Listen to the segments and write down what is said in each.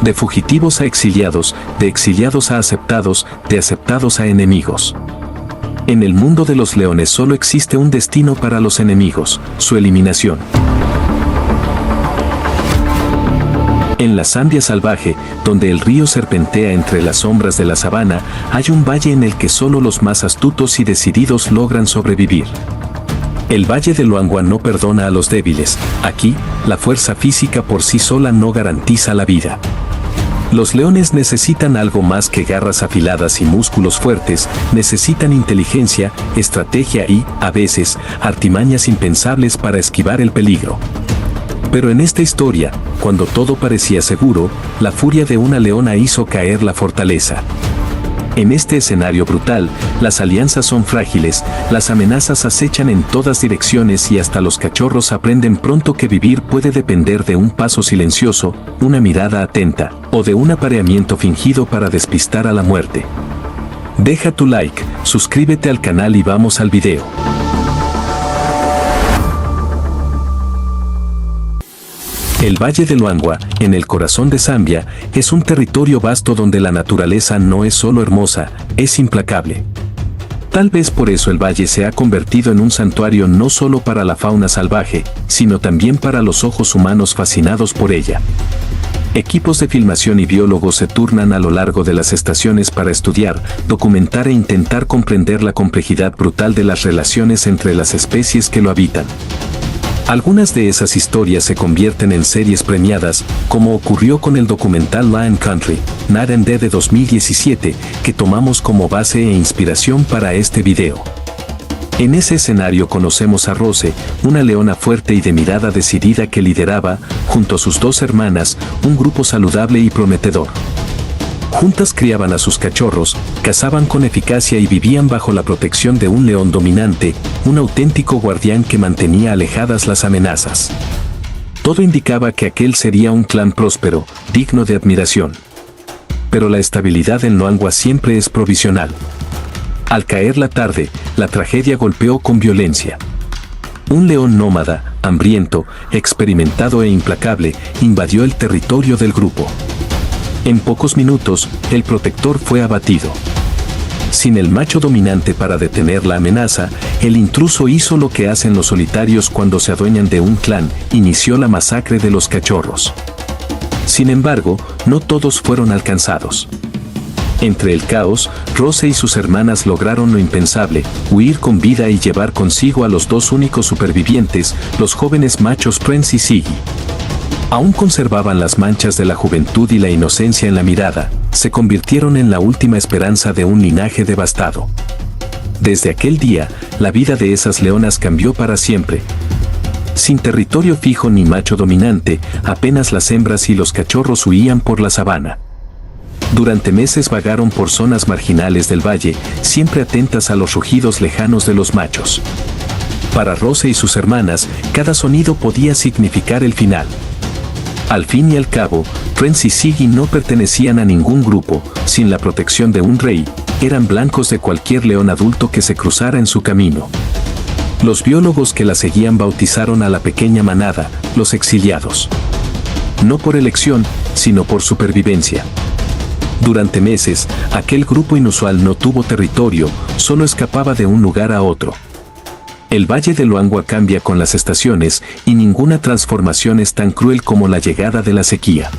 De fugitivos a exiliados, de exiliados a aceptados, de aceptados a enemigos. En el mundo de los leones solo existe un destino para los enemigos, su eliminación. En la Zambia salvaje, donde el río serpentea entre las sombras de la sabana, hay un valle en el que solo los más astutos y decididos logran sobrevivir. El Valle de Luangwa no perdona a los débiles. Aquí, la fuerza física por sí sola no garantiza la vida. Los leones necesitan algo más que garras afiladas y músculos fuertes, necesitan inteligencia, estrategia y, a veces, artimañas impensables para esquivar el peligro. Pero en esta historia, cuando todo parecía seguro, la furia de una leona hizo caer la fortaleza. En este escenario brutal, las alianzas son frágiles, las amenazas acechan en todas direcciones y hasta los cachorros aprenden pronto que vivir puede depender de un paso silencioso, una mirada atenta, o de un apareamiento fingido para despistar a la muerte. Deja tu like, suscríbete al canal y vamos al video. El Valle de Luangwa, en el corazón de Zambia, es un territorio vasto donde la naturaleza no es solo hermosa, es implacable. Tal vez por eso el valle se ha convertido en un santuario no solo para la fauna salvaje, sino también para los ojos humanos fascinados por ella. Equipos de filmación y biólogos se turnan a lo largo de las estaciones para estudiar, documentar e intentar comprender la complejidad brutal de las relaciones entre las especies que lo habitan. Algunas de esas historias se convierten en series premiadas, como ocurrió con el documental Lion Country, Night and Day de 2017, que tomamos como base e inspiración para este video. En ese escenario conocemos a Rose, una leona fuerte y de mirada decidida que lideraba, junto a sus dos hermanas, un grupo saludable y prometedor. Juntas criaban a sus cachorros, cazaban con eficacia y vivían bajo la protección de un león dominante, un auténtico guardián que mantenía alejadas las amenazas. Todo indicaba que aquel sería un clan próspero, digno de admiración. Pero la estabilidad en Luangwa siempre es provisional. Al caer la tarde, la tragedia golpeó con violencia. Un león nómada, hambriento, experimentado e implacable, invadió el territorio del grupo. En pocos minutos, el protector fue abatido. Sin el macho dominante para detener la amenaza, el intruso hizo lo que hacen los solitarios cuando se adueñan de un clan, inició la masacre de los cachorros. Sin embargo, no todos fueron alcanzados. Entre el caos, Rose y sus hermanas lograron lo impensable, huir con vida y llevar consigo a los dos únicos supervivientes, los jóvenes machos Prince y Siggy. Aún conservaban las manchas de la juventud y la inocencia en la mirada, se convirtieron en la última esperanza de un linaje devastado. Desde aquel día, la vida de esas leonas cambió para siempre. Sin territorio fijo ni macho dominante, apenas las hembras y los cachorros huían por la sabana. Durante meses vagaron por zonas marginales del valle, siempre atentas a los rugidos lejanos de los machos. Para Rose y sus hermanas, cada sonido podía significar el final. Al fin y al cabo, Prince y Siggy no pertenecían a ningún grupo, sin la protección de un rey, eran blancos de cualquier león adulto que se cruzara en su camino. Los biólogos que la seguían bautizaron a la pequeña manada, los exiliados. No por elección, sino por supervivencia. Durante meses, aquel grupo inusual no tuvo territorio, solo escapaba de un lugar a otro. El Valle de Luangwa cambia con las estaciones y ninguna transformación es tan cruel como la llegada de la sequía.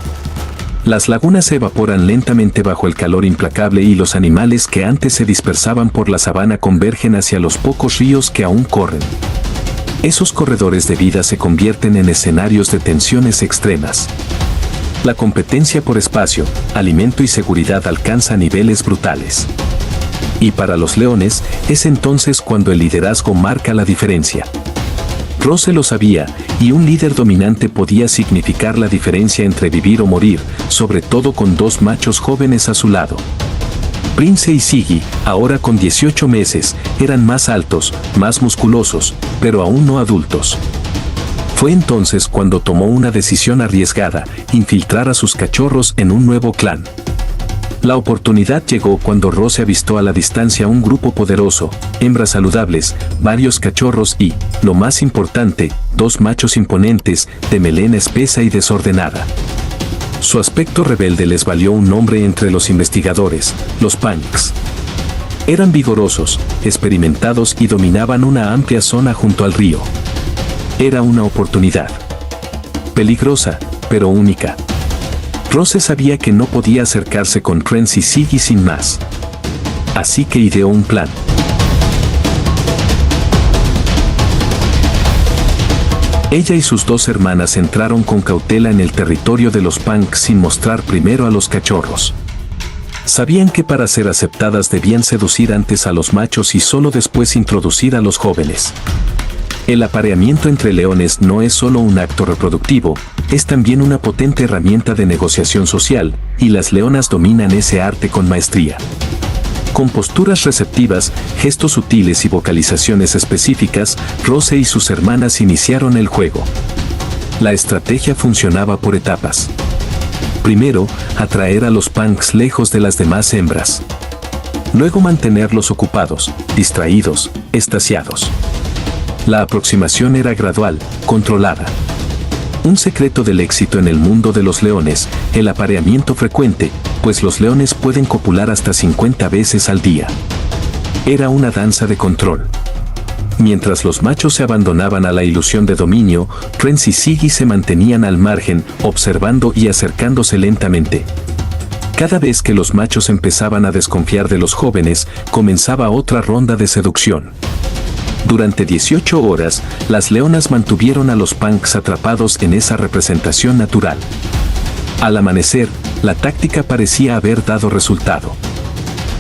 Las lagunas se evaporan lentamente bajo el calor implacable y los animales que antes se dispersaban por la sabana convergen hacia los pocos ríos que aún corren. Esos corredores de vida se convierten en escenarios de tensiones extremas. La competencia por espacio, alimento y seguridad alcanza niveles brutales. Y para los leones, es entonces cuando el liderazgo marca la diferencia. Rose lo sabía, y un líder dominante podía significar la diferencia entre vivir o morir, sobre todo con dos machos jóvenes a su lado. Prince y Siggy, ahora con 18 meses, eran más altos, más musculosos, pero aún no adultos. Fue entonces cuando tomó una decisión arriesgada, infiltrar a sus cachorros en un nuevo clan. La oportunidad llegó cuando Rose avistó a la distancia un grupo poderoso, hembras saludables, varios cachorros y, lo más importante, dos machos imponentes, de melena espesa y desordenada. Su aspecto rebelde les valió un nombre entre los investigadores, los punks. Eran vigorosos, experimentados y dominaban una amplia zona junto al río. Era una oportunidad. Peligrosa, pero única. Rose sabía que no podía acercarse con Trent y Ziggy sin más. Así que ideó un plan. Ella y sus dos hermanas entraron con cautela en el territorio de los punks sin mostrar primero a los cachorros. Sabían que para ser aceptadas debían seducir antes a los machos y solo después introducir a los jóvenes. El apareamiento entre leones no es solo un acto reproductivo, es también una potente herramienta de negociación social, y las leonas dominan ese arte con maestría. Con posturas receptivas, gestos sutiles y vocalizaciones específicas, Rose y sus hermanas iniciaron el juego. La estrategia funcionaba por etapas. Primero, atraer a los punks lejos de las demás hembras. Luego mantenerlos ocupados, distraídos, extasiados. La aproximación era gradual, controlada. Un secreto del éxito en el mundo de los leones, el apareamiento frecuente, pues los leones pueden copular hasta 50 veces al día. Era una danza de control. Mientras los machos se abandonaban a la ilusión de dominio, Trent y Ziggy se mantenían al margen, observando y acercándose lentamente. Cada vez que los machos empezaban a desconfiar de los jóvenes, comenzaba otra ronda de seducción. Durante 18 horas, las leonas mantuvieron a los punks atrapados en esa representación natural. Al amanecer, la táctica parecía haber dado resultado.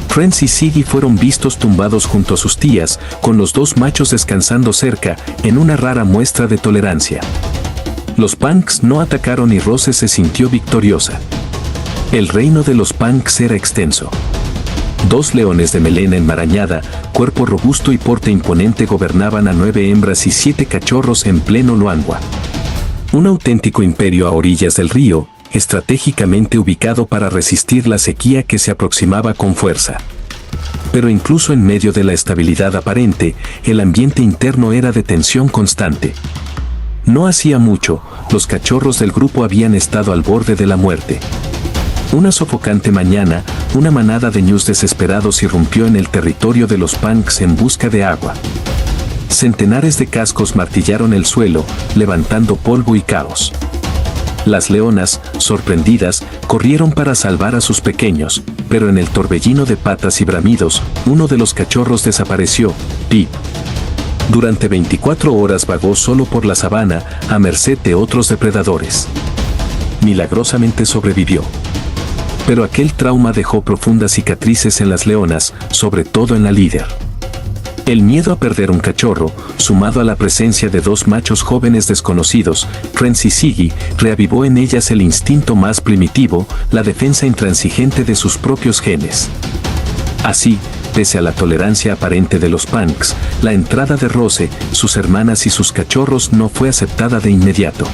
Trent y Ziggy fueron vistos tumbados junto a sus tías, con los dos machos descansando cerca, en una rara muestra de tolerancia. Los punks no atacaron y Rose se sintió victoriosa. El reino de los punks era extenso. 2 leones de melena enmarañada, cuerpo robusto y porte imponente gobernaban a 9 hembras y 7 cachorros en pleno Luangwa. Un auténtico imperio a orillas del río, estratégicamente ubicado para resistir la sequía que se aproximaba con fuerza. Pero incluso en medio de la estabilidad aparente, el ambiente interno era de tensión constante. No hacía mucho, los cachorros del grupo habían estado al borde de la muerte. Una sofocante mañana, una manada de ñus desesperados irrumpió en el territorio de los punks en busca de agua. Centenares de cascos martillaron el suelo, levantando polvo y caos. Las leonas, sorprendidas, corrieron para salvar a sus pequeños, pero en el torbellino de patas y bramidos, uno de los cachorros desapareció, Pip. Durante 24 horas vagó solo por la sabana, a merced de otros depredadores. Milagrosamente sobrevivió. Pero aquel trauma dejó profundas cicatrices en las leonas, sobre todo en la líder. El miedo a perder un cachorro, sumado a la presencia de 2 machos jóvenes desconocidos, Trent y Ziggy, reavivó en ellas el instinto más primitivo, la defensa intransigente de sus propios genes. Así, pese a la tolerancia aparente de los punks, la entrada de Rose, sus hermanas y sus cachorros no fue aceptada de inmediato.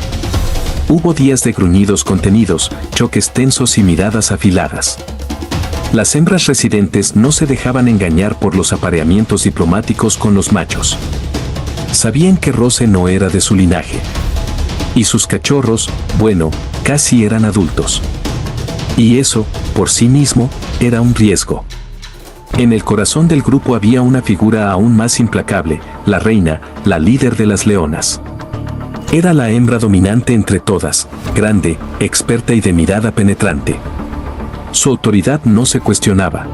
Hubo días de gruñidos contenidos, choques tensos y miradas afiladas. Las hembras residentes no se dejaban engañar por los apareamientos diplomáticos con los machos. Sabían que Rose no era de su linaje. Y sus cachorros, bueno, casi eran adultos. Y eso, por sí mismo, era un riesgo. En el corazón del grupo había una figura aún más implacable, la reina, la líder de las leonas. Era la hembra dominante entre todas, grande, experta y de mirada penetrante. Su autoridad no se cuestionaba.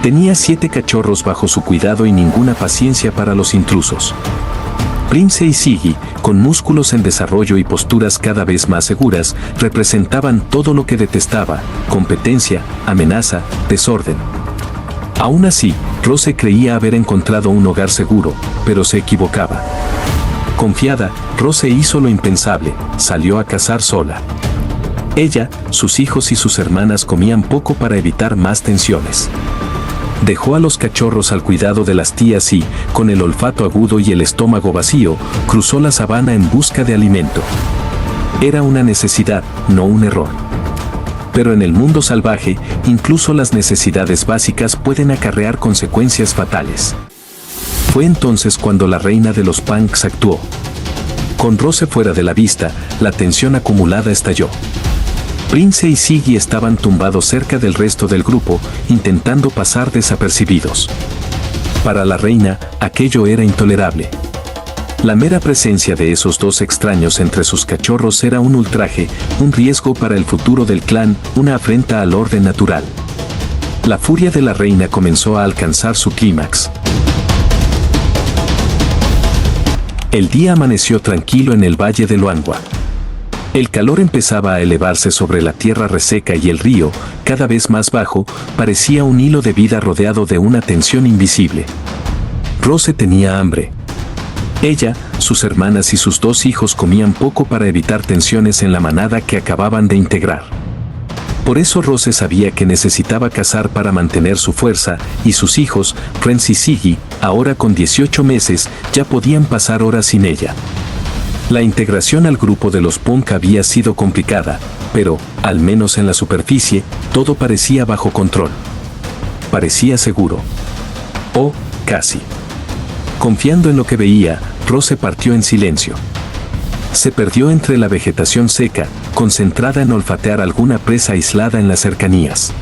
Tenía 7 cachorros bajo su cuidado y ninguna paciencia para los intrusos. Prince y Ziggy, con músculos en desarrollo y posturas cada vez más seguras, representaban todo lo que detestaba: competencia, amenaza, desorden. Aún así, Rose creía haber encontrado un hogar seguro, pero se equivocaba. Confiada, Rose hizo lo impensable, salió a cazar sola. Ella, sus hijos y sus hermanas comían poco para evitar más tensiones. Dejó a los cachorros al cuidado de las tías y, con el olfato agudo y el estómago vacío, cruzó la sabana en busca de alimento. Era una necesidad, no un error. Pero en el mundo salvaje, incluso las necesidades básicas pueden acarrear consecuencias fatales. Fue entonces cuando la reina de los punks actuó. Con Rose fuera de la vista, la tensión acumulada estalló. Prince y Siggy estaban tumbados cerca del resto del grupo, intentando pasar desapercibidos. Para la reina, aquello era intolerable. La mera presencia de esos dos extraños entre sus cachorros era un ultraje, un riesgo para el futuro del clan, una afrenta al orden natural. La furia de la reina comenzó a alcanzar su clímax. El día amaneció tranquilo en el valle de Luangwa. El calor empezaba a elevarse sobre la tierra reseca y el río, cada vez más bajo, parecía un hilo de vida rodeado de una tensión invisible. Rose tenía hambre. Ella, sus hermanas y sus dos hijos comían poco para evitar tensiones en la manada que acababan de integrar. Por eso Rose sabía que necesitaba cazar para mantener su fuerza, y sus hijos, Prince y Siggy, ahora con 18 meses, ya podían pasar horas sin ella. La integración al grupo de los punk había sido complicada, pero, al menos en la superficie, todo parecía bajo control. Parecía seguro. O, casi. Confiando en lo que veía, Rose partió en silencio. Se perdió entre la vegetación seca, concentrada en olfatear alguna presa aislada en las cercanías.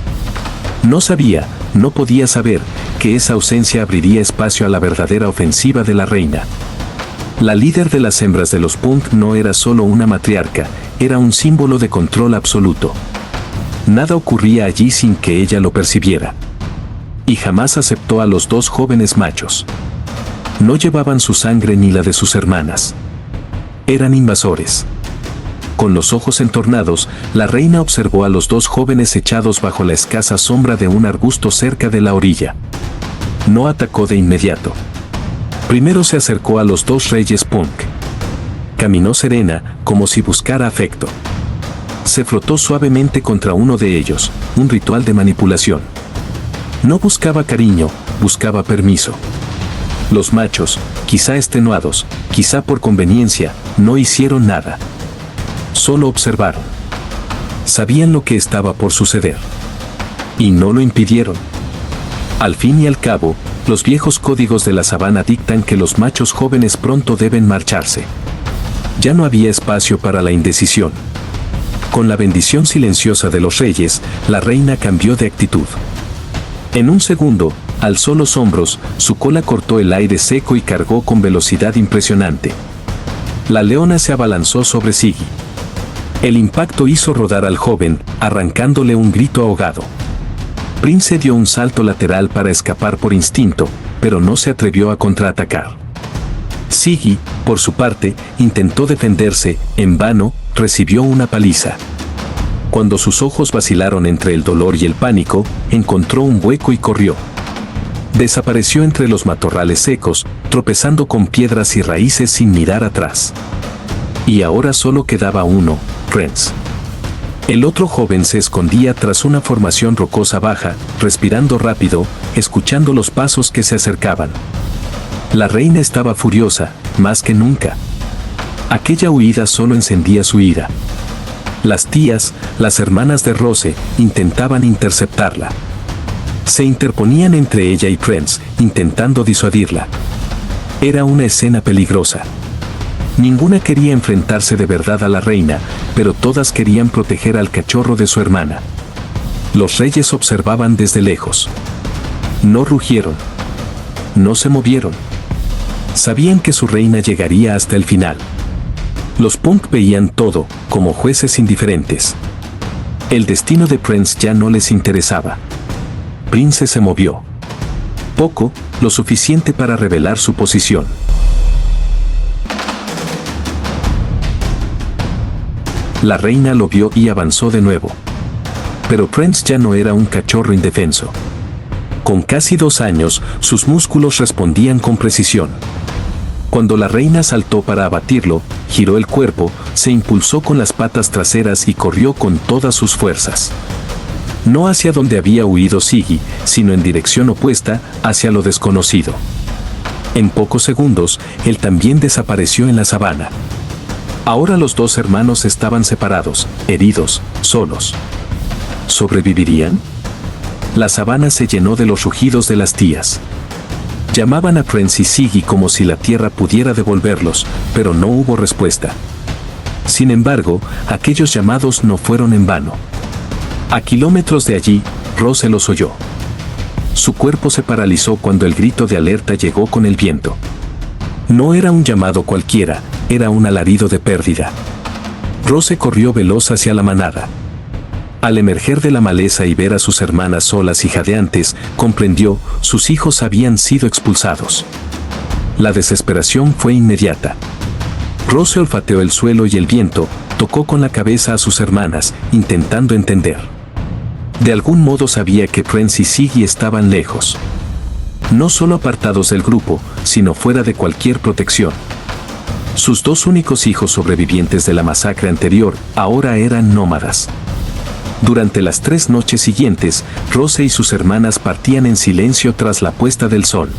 No sabía, no podía saber, que esa ausencia abriría espacio a la verdadera ofensiva de la reina. La líder de las hembras de los punk no era solo una matriarca, era un símbolo de control absoluto. Nada ocurría allí sin que ella lo percibiera. Y jamás aceptó a los dos jóvenes machos. No llevaban su sangre ni la de sus hermanas. Eran invasores. Con los ojos entornados, la reina observó a los dos jóvenes echados bajo la escasa sombra de un arbusto cerca de la orilla. No atacó de inmediato. Primero se acercó a los dos reyes punk. Caminó serena, como si buscara afecto. Se frotó suavemente contra uno de ellos, un ritual de manipulación. No buscaba cariño, buscaba permiso. Los machos, quizá extenuados, quizá por conveniencia, no hicieron nada. Solo observaron. Sabían lo que estaba por suceder. Y no lo impidieron. Al fin y al cabo, los viejos códigos de la sabana dictan que los machos jóvenes pronto deben marcharse. Ya no había espacio para la indecisión. Con la bendición silenciosa de los reyes, la reina cambió de actitud. En un segundo, alzó los hombros, su cola cortó el aire seco y cargó con velocidad impresionante. La leona se abalanzó sobre Siggy. El impacto hizo rodar al joven, arrancándole un grito ahogado. Prince dio un salto lateral para escapar por instinto, pero no se atrevió a contraatacar. Siggy, por su parte, intentó defenderse, en vano, recibió una paliza. Cuando sus ojos vacilaron entre el dolor y el pánico, encontró un hueco y corrió. Desapareció entre los matorrales secos, tropezando con piedras y raíces sin mirar atrás. Y ahora solo quedaba uno, Prince. El otro joven se escondía tras una formación rocosa baja, respirando rápido, escuchando los pasos que se acercaban. La reina estaba furiosa, más que nunca. Aquella huida solo encendía su ira. Las tías, las hermanas de Rose, intentaban interceptarla. Se interponían entre ella y Prince, intentando disuadirla. Era una escena peligrosa. Ninguna quería enfrentarse de verdad a la reina, pero todas querían proteger al cachorro de su hermana. Los reyes observaban desde lejos. No rugieron. No se movieron. Sabían que su reina llegaría hasta el final. Los punk veían todo, como jueces indiferentes. El destino de Prince ya no les interesaba. Prince se movió. Poco, lo suficiente para revelar su posición. La reina lo vio y avanzó de nuevo. Pero Prince ya no era un cachorro indefenso. Con casi 2 años, sus músculos respondían con precisión. Cuando la reina saltó para abatirlo, giró el cuerpo, se impulsó con las patas traseras y corrió con todas sus fuerzas. No hacia donde había huido Siggy, sino en dirección opuesta, hacia lo desconocido. En pocos segundos, él también desapareció en la sabana. Ahora los dos hermanos estaban separados, heridos, solos. ¿Sobrevivirían? La sabana se llenó de los rugidos de las tías. Llamaban a Prince y Siggy como si la tierra pudiera devolverlos, pero no hubo respuesta. Sin embargo, aquellos llamados no fueron en vano. A kilómetros de allí, Rose los oyó. Su cuerpo se paralizó cuando el grito de alerta llegó con el viento. No era un llamado cualquiera, era un alarido de pérdida. Rose corrió veloz hacia la manada. Al emerger de la maleza y ver a sus hermanas solas y jadeantes, comprendió, sus hijos habían sido expulsados. La desesperación fue inmediata. Rose olfateó el suelo y el viento, tocó con la cabeza a sus hermanas, intentando entender. De algún modo sabía que Prince y Siggy estaban lejos. No solo apartados del grupo, sino fuera de cualquier protección. Sus dos únicos hijos sobrevivientes de la masacre anterior, ahora eran nómadas. Durante las 3 noches siguientes, Rose y sus hermanas partían en silencio tras la puesta del sol.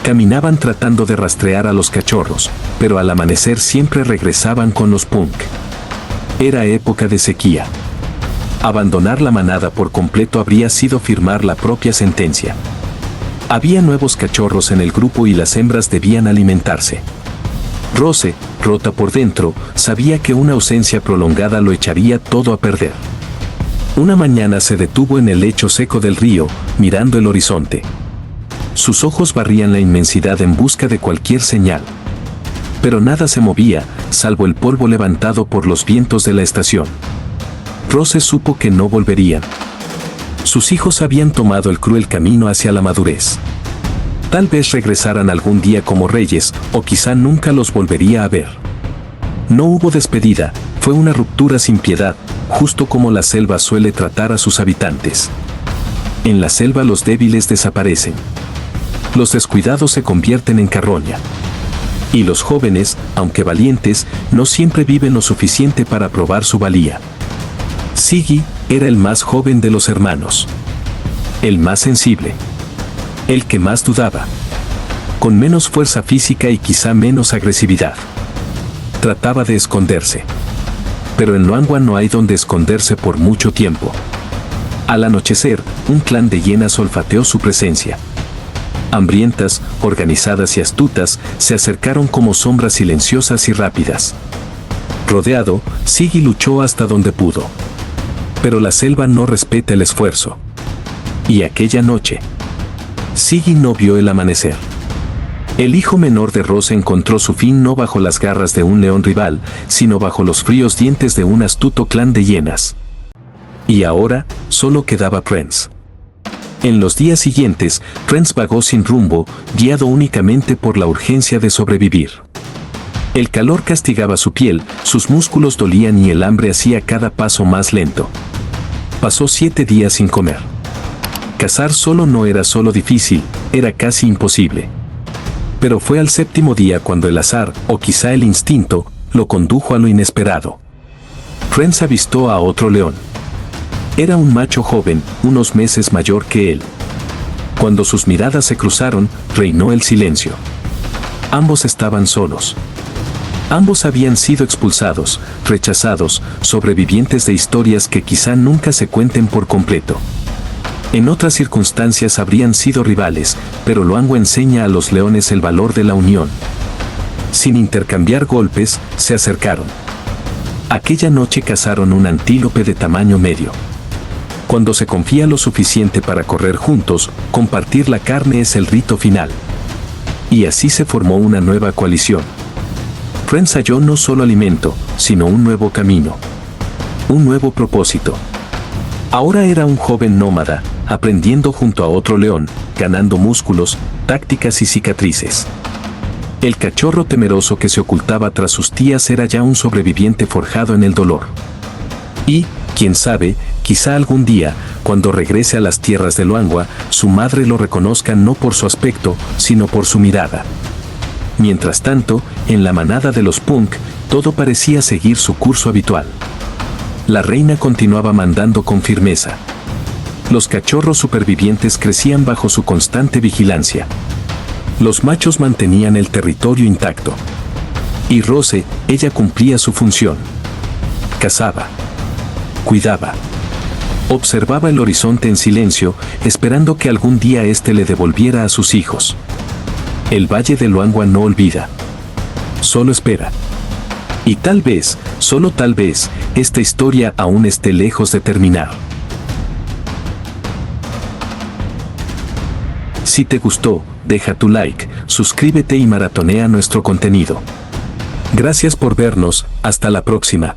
Caminaban tratando de rastrear a los cachorros, pero al amanecer siempre regresaban con los punk. Era época de sequía. Abandonar la manada por completo habría sido firmar la propia sentencia. Había nuevos cachorros en el grupo y las hembras debían alimentarse. Rose, rota por dentro, sabía que una ausencia prolongada lo echaría todo a perder. Una mañana se detuvo en el lecho seco del río, mirando el horizonte. Sus ojos barrían la inmensidad en busca de cualquier señal. Pero nada se movía, salvo el polvo levantado por los vientos de la estación. Rose supo que no volverían. Sus hijos habían tomado el cruel camino hacia la madurez. Tal vez regresaran algún día como reyes, o quizá nunca los volvería a ver. No hubo despedida, fue una ruptura sin piedad, justo como la selva suele tratar a sus habitantes. En la selva los débiles desaparecen. Los descuidados se convierten en carroña. Y los jóvenes, aunque valientes, no siempre viven lo suficiente para probar su valía. Siggy era el más joven de los hermanos. El más sensible. El que más dudaba. Con menos fuerza física y quizá menos agresividad. Trataba de esconderse. Pero en Luangwa no hay donde esconderse por mucho tiempo. Al anochecer, un clan de hienas olfateó su presencia. Hambrientas, organizadas y astutas, se acercaron como sombras silenciosas y rápidas. Rodeado, Siggy luchó hasta donde pudo. Pero la selva no respeta el esfuerzo. Y aquella noche, Siggy no vio el amanecer. El hijo menor de Rose encontró su fin no bajo las garras de un león rival, sino bajo los fríos dientes de un astuto clan de hienas. Y ahora, solo quedaba Prince. En los días siguientes, Prince vagó sin rumbo, guiado únicamente por la urgencia de sobrevivir. El calor castigaba su piel, sus músculos dolían y el hambre hacía cada paso más lento. Pasó 7 días sin comer. Cazar solo no era solo difícil, era casi imposible. Pero fue al 7º día cuando el azar, o quizá el instinto, lo condujo a lo inesperado. Prince avistó a otro león. Era un macho joven, unos meses mayor que él. Cuando sus miradas se cruzaron, reinó el silencio. Ambos estaban solos. Ambos habían sido expulsados, rechazados, sobrevivientes de historias que quizá nunca se cuenten por completo. En otras circunstancias habrían sido rivales, pero Luangwa enseña a los leones el valor de la unión. Sin intercambiar golpes, se acercaron. Aquella noche cazaron un antílope de tamaño medio. Cuando se confía lo suficiente para correr juntos, compartir la carne es el rito final. Y así se formó una nueva coalición. Prince halló no solo alimento, sino un nuevo camino. Un nuevo propósito. Ahora era un joven nómada, aprendiendo junto a otro león, ganando músculos, tácticas y cicatrices. El cachorro temeroso que se ocultaba tras sus tías era ya un sobreviviente forjado en el dolor. Y, quién sabe, quizá algún día, cuando regrese a las tierras de Luangwa, su madre lo reconozca no por su aspecto, sino por su mirada. Mientras tanto, en la manada de los punk, todo parecía seguir su curso habitual. La reina continuaba mandando con firmeza. Los cachorros supervivientes crecían bajo su constante vigilancia. Los machos mantenían el territorio intacto. Y Rose, ella cumplía su función. Cazaba. Cuidaba. Observaba el horizonte en silencio, esperando que algún día éste le devolviera a sus hijos. El valle de Luangwa no olvida. Solo espera. Y tal vez, solo tal vez, esta historia aún esté lejos de terminar. Si te gustó, deja tu like, suscríbete y maratonea nuestro contenido. Gracias por vernos, hasta la próxima.